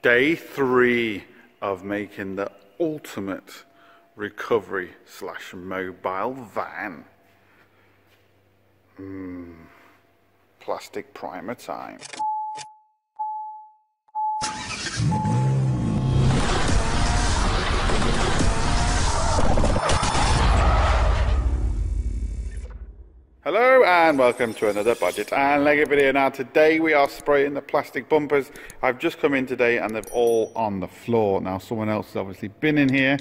Day 3 of making the ultimate recovery / mobile van. Plastic primer time. Hello and welcome to another Bodgit and Leggit video. Now today we are spraying the plastic bumpers. I've just come in today and they're all on the floor. Now someone else has obviously been in here.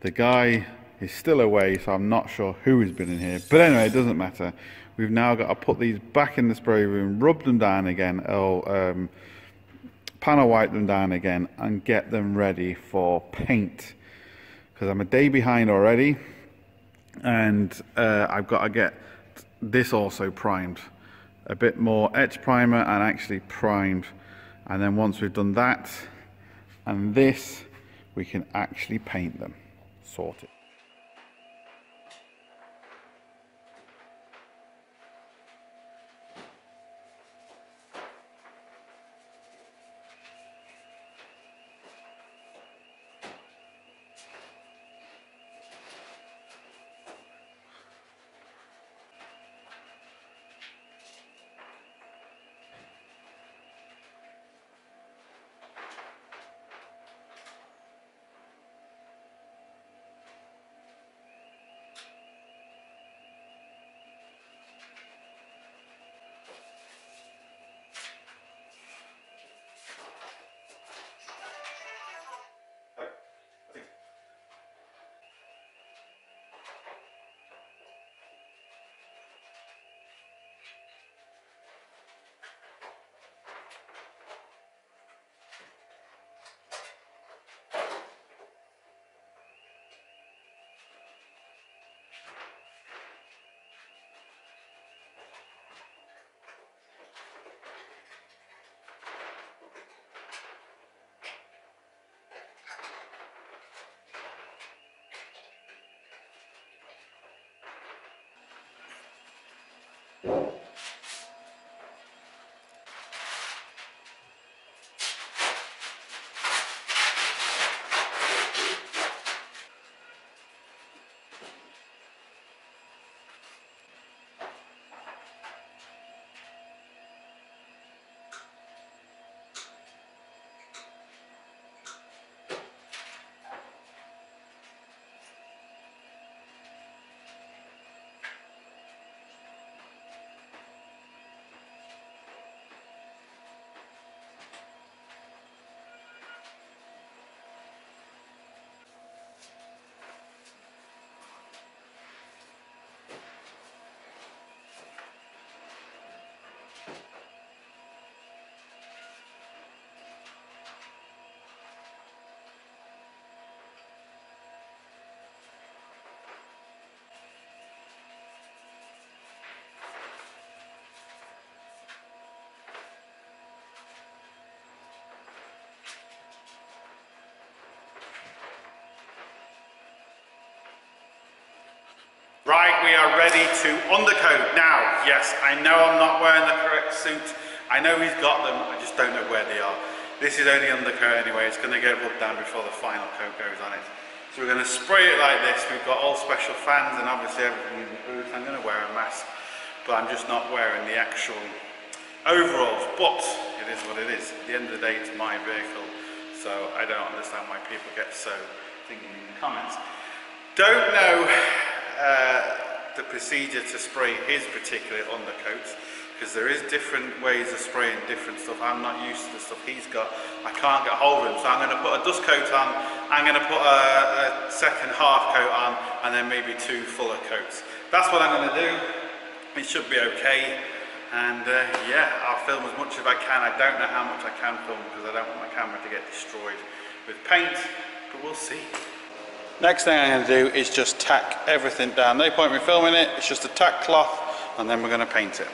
The guy is still away, so I'm not sure who has been in here. But anyway, it doesn't matter. We've now got to put these back in the spray room, rub them down again, panel wipe them down again and get them ready for paint. Because I'm a day behind already and I've got to get this also primed, a bit more etch primer and actually primed, and then once we've done that and this, we can actually paint them. Sorted. Right, we are ready to undercoat. Now, yes, I know I'm not wearing the correct suit. I know he's got them, I just don't know where they are. This is only undercoat anyway, it's going to get rubbed down before the final coat goes on it. So we're going to spray it like this. We've got all special fans and obviously everything in the booth. I'm going to wear a mask, but I'm just not wearing the actual overalls. But it is what it is. At the end of the day, it's my vehicle, so I don't understand why people get so thinking in the comments. Don't know the procedure to spray his particular undercoats, because there is different ways of spraying different stuff. I'm not used to the stuff he's got. I can't get hold of him, so I'm going to put a dust coat on, I'm going to put a second half coat on, and then maybe 2 fuller coats. That's what I'm going to do. It should be okay, and yeah, I'll film as much as I can. I don't know how much I can film because I don't want my camera to get destroyed with paint, but we'll see. Next thing I'm going to do is just tack everything down. No point in me filming it, it's just a tack cloth and then we're going to paint it.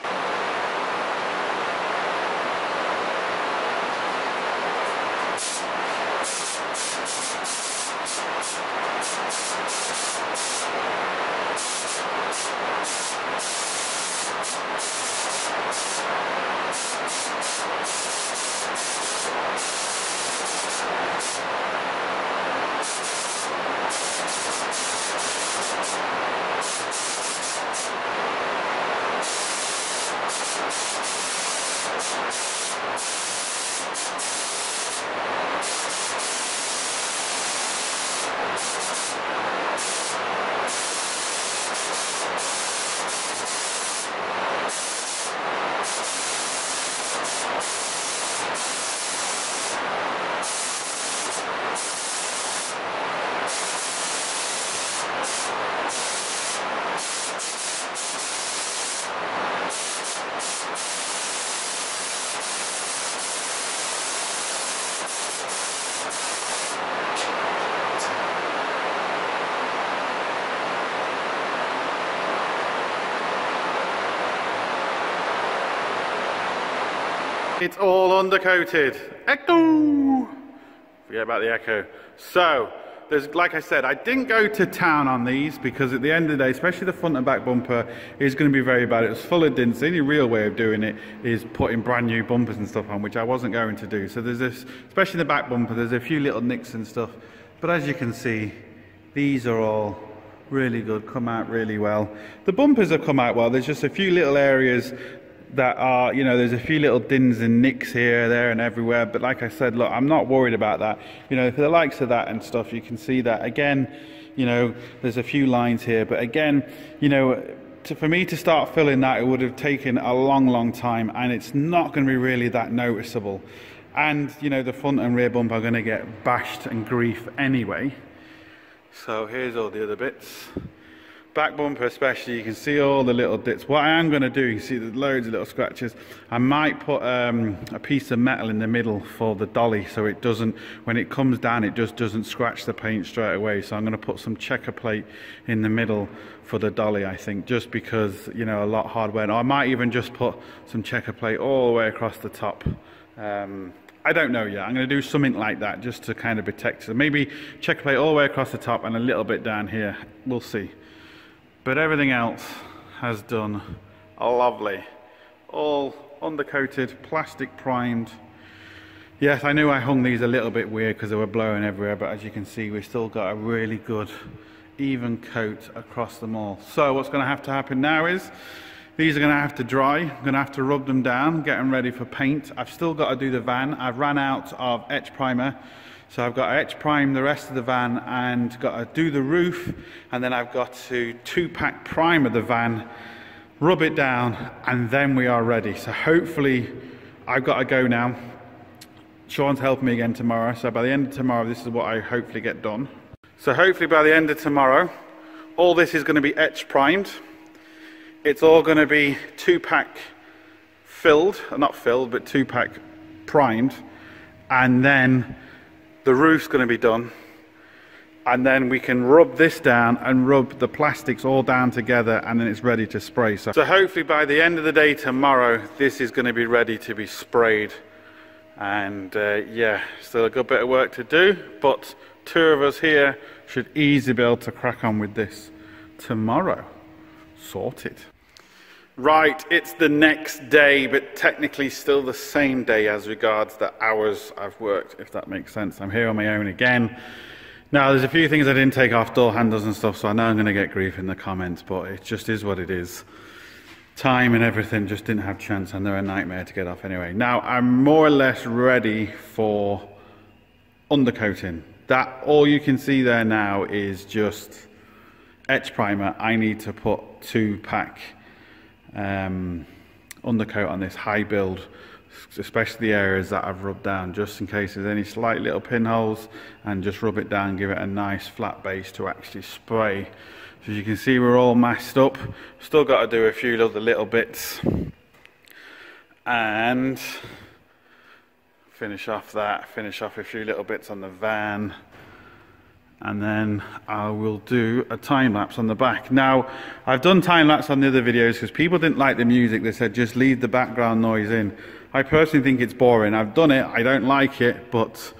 It's all undercoated. Echo! Forget about the echo. So, there's, like I said, I didn't go to town on these because at the end of the day, especially the front and back bumper is going to be very bad. It was full of dents. The only real way of doing it is putting brand new bumpers and stuff on, which I wasn't going to do. So there's this, especially the back bumper, there's a few little nicks and stuff. But as you can see, these are all really good, come out really well. The bumpers have come out well. There's just a few little areas that are, you know, there's a few little dins and nicks here, there and everywhere, but like I said, look, I'm not worried about that. You know, for the likes of that and stuff, you can see that again, you know, there's a few lines here, but again, you know, for me to start filling that, it would have taken a long time, and it's not going to be really that noticeable. And you know, the front and rear bumper are going to get bashed and grief anyway. So here's all the other bits. Back bumper especially, you can see all the little dits. What I am going to do, you see there's loads of little scratches. I might put a piece of metal in the middle for the dolly so it doesn't, when it comes down, it just doesn't scratch the paint straight away. So I'm going to put some checker plate in the middle for the dolly, I think, just because, you know, a lot hardware. And I might even just put some checker plate all the way across the top. I don't know yet. I'm going to do something like that just to kind of protect it. So maybe checker plate all the way across the top and a little bit down here. We'll see. But everything else has done lovely. All undercoated, plastic primed. Yes, I knew I hung these a little bit weird because they were blowing everywhere, but as you can see, we've still got a really good even coat across them all. So what's going to have to happen now is these are going to have to dry. I'm going to have to rub them down, get them ready for paint. I've still got to do the van. I've ran out of etch primer. So I've got to etch prime the rest of the van and got to do the roof, and then I've got to 2-pack primer the van, rub it down, and then we are ready. So hopefully, I've got to go now. Sean's helping me again tomorrow, so by the end of tomorrow this is what I hopefully get done. So hopefully by the end of tomorrow all this is going to be etch primed. It's all going to be 2-pack filled, not filled, but 2-pack primed, and then the roof's going to be done, and then we can rub this down and rub the plastics all down together, and then it's ready to spray. So hopefully by the end of the day tomorrow this is going to be ready to be sprayed. And yeah, still a good bit of work to do, but 2 of us here should easily be able to crack on with this tomorrow. Sorted. Right, it's the next day, but technically still the same day as regards the hours I've worked, if that makes sense. I'm here on my own again. Now, there's a few things I didn't take off, door handles and stuff, so I know I'm going to get grief in the comments, but it just is what it is. Time and everything just didn't have chance, and they're a nightmare to get off anyway. Now, I'm more or less ready for undercoating. That, all you can see there now is just etch primer. I need to put 2-pack undercoat on this high build, especially the areas that I've rubbed down, just in case there's any slight little pinholes, and just rub it down, give it a nice flat base to actually spray. So as you can see, we're all masked up. Still got to do a few other little bits and finish off that, finish off a few little bits on the van, and then I will do a time-lapse on the back. Now, I've done time-lapse on the other videos because people didn't like the music. They said just leave the background noise in. I personally think it's boring. I've done it, I don't like it, but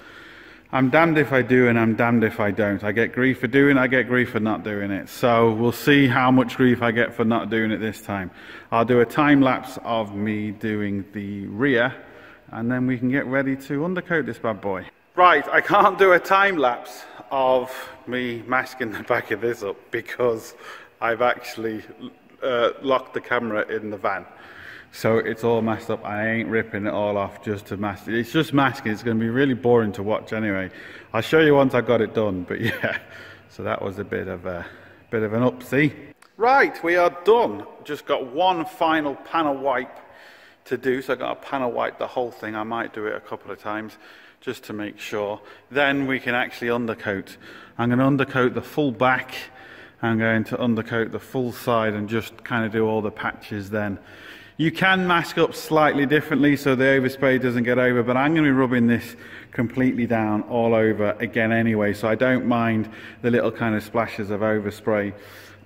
I'm damned if I do and I'm damned if I don't. I get grief for doing it, I get grief for not doing it. So we'll see how much grief I get for not doing it this time. I'll do a time-lapse of me doing the rear, and then we can get ready to undercoat this bad boy. Right, I can't do a time-lapse of me masking the back of this up because I've actually locked the camera in the van. So it's all masked up. I ain't ripping it all off just to mask it. It's just masking. It's going to be really boring to watch anyway. I'll show you once I got it done, but yeah. So that was a bit of an upsie. Right, we are done. Just got one final panel wipe to do. So I've got to panel wipe the whole thing. I might do it a couple of times just to make sure. Then we can actually undercoat. I'm going to undercoat the full back. I'm going to undercoat the full side and just kind of do all the patches then. You can mask up slightly differently so the overspray doesn't get over, but I'm going to be rubbing this completely down all over again anyway, so I don't mind the little kind of splashes of overspray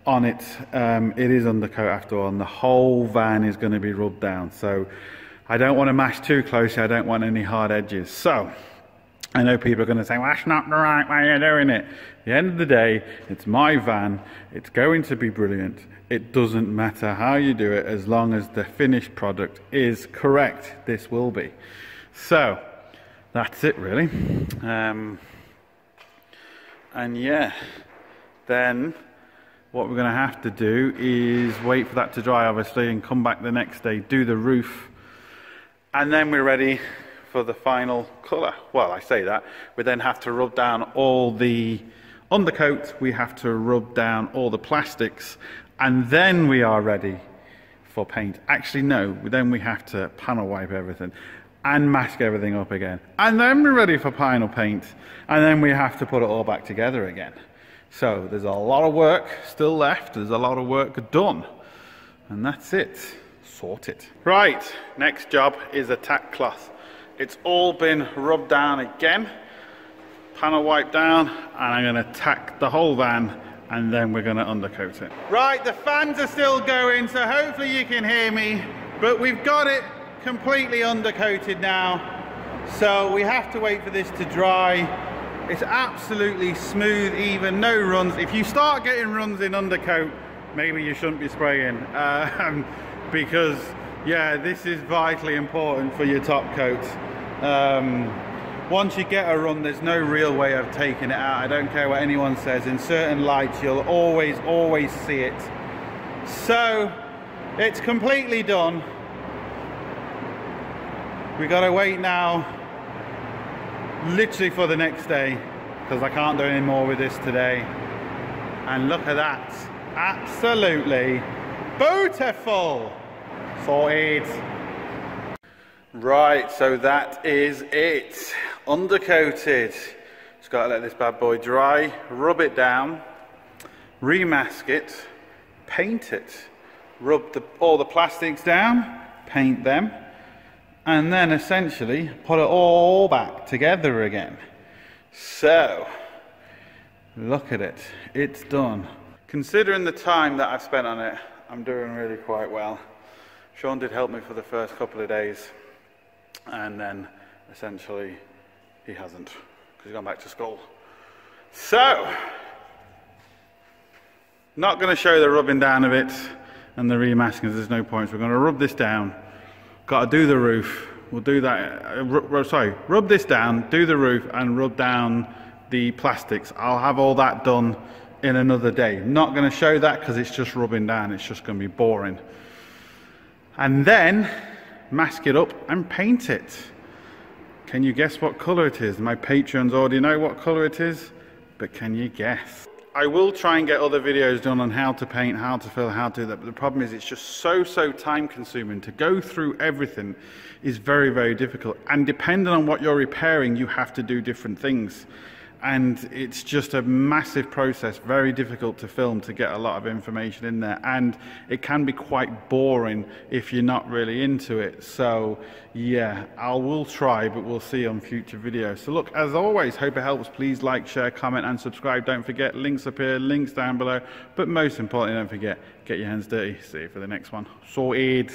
on it. It is undercoat after all, and the whole van is going to be rubbed down. So I don't want to mash too closely, I don't want any hard edges. So, I know people are going to say, well, that's not the right way of doing it. At the end of the day, it's my van, it's going to be brilliant. It doesn't matter how you do it, as long as the finished product is correct. This will be. So, that's it really. And yeah, then what we're going to have to do is wait for that to dry, obviously, and come back the next day, do the roof, and then we're ready for the final colour. Well, I say that, we then have to rub down all the undercoat, we have to rub down all the plastics, and then we are ready for paint. Actually no, then we have to panel wipe everything and mask everything up again, and then we're ready for final paint, and then we have to put it all back together again. So there's a lot of work still left, there's a lot of work done, and that's it, sorted. Right, next job is a tack cloth. It's all been rubbed down again, panel wiped down, and I'm going to tack the whole van, and then we're going to undercoat it. Right, the fans are still going, so hopefully you can hear me, but we've got it completely undercoated now, so we have to wait for this to dry. It's absolutely smooth, even no runs. If you start getting runs in undercoat, maybe you shouldn't be spraying, because yeah, this is vitally important for your top coat. Once you get a run, there's no real way of taking it out. I don't care what anyone says. In certain lights, you'll always see it. So, it's completely done. We gotta wait now, literally for the next day, because I can't do any more with this today. And look at that. Absolutely beautiful. Sorted. Right, so that is it. Undercoated. Just got to let this bad boy dry, rub it down, remask it, paint it, rub all the plastics down, paint them, and then essentially put it all back together again. So, look at it. It's done. Considering the time that I've spent on it, I'm doing really quite well. Sean did help me for the first couple of days, and then essentially he hasn't, because he's gone back to school. So, not going to show the rubbing down of it and the remasking, there's no point. So we're going to rub this down, got to do the roof, we'll do that, rub this down, do the roof, and rub down the plastics. I'll have all that done in another day. Not going to show that because it's just rubbing down, it's just going to be boring. And then mask it up and paint it. Can you guess what colour it is? My patrons already know what colour it is, but can you guess? I will try and get other videos done on how to paint, how to fill, how to do that, but the problem is it's just so time consuming. To go through everything is very difficult, and depending on what you're repairing, you have to do different things. And it's just a massive process, very difficult to film, to get a lot of information in there, and it can be quite boring if you're not really into it. So yeah, I will try, but we'll see on future videos. So look, as always, hope it helps. Please like, share, comment and subscribe. Don't forget, links up here, links down below, but most importantly, don't forget, get your hands dirty. See you for the next one. Sorted.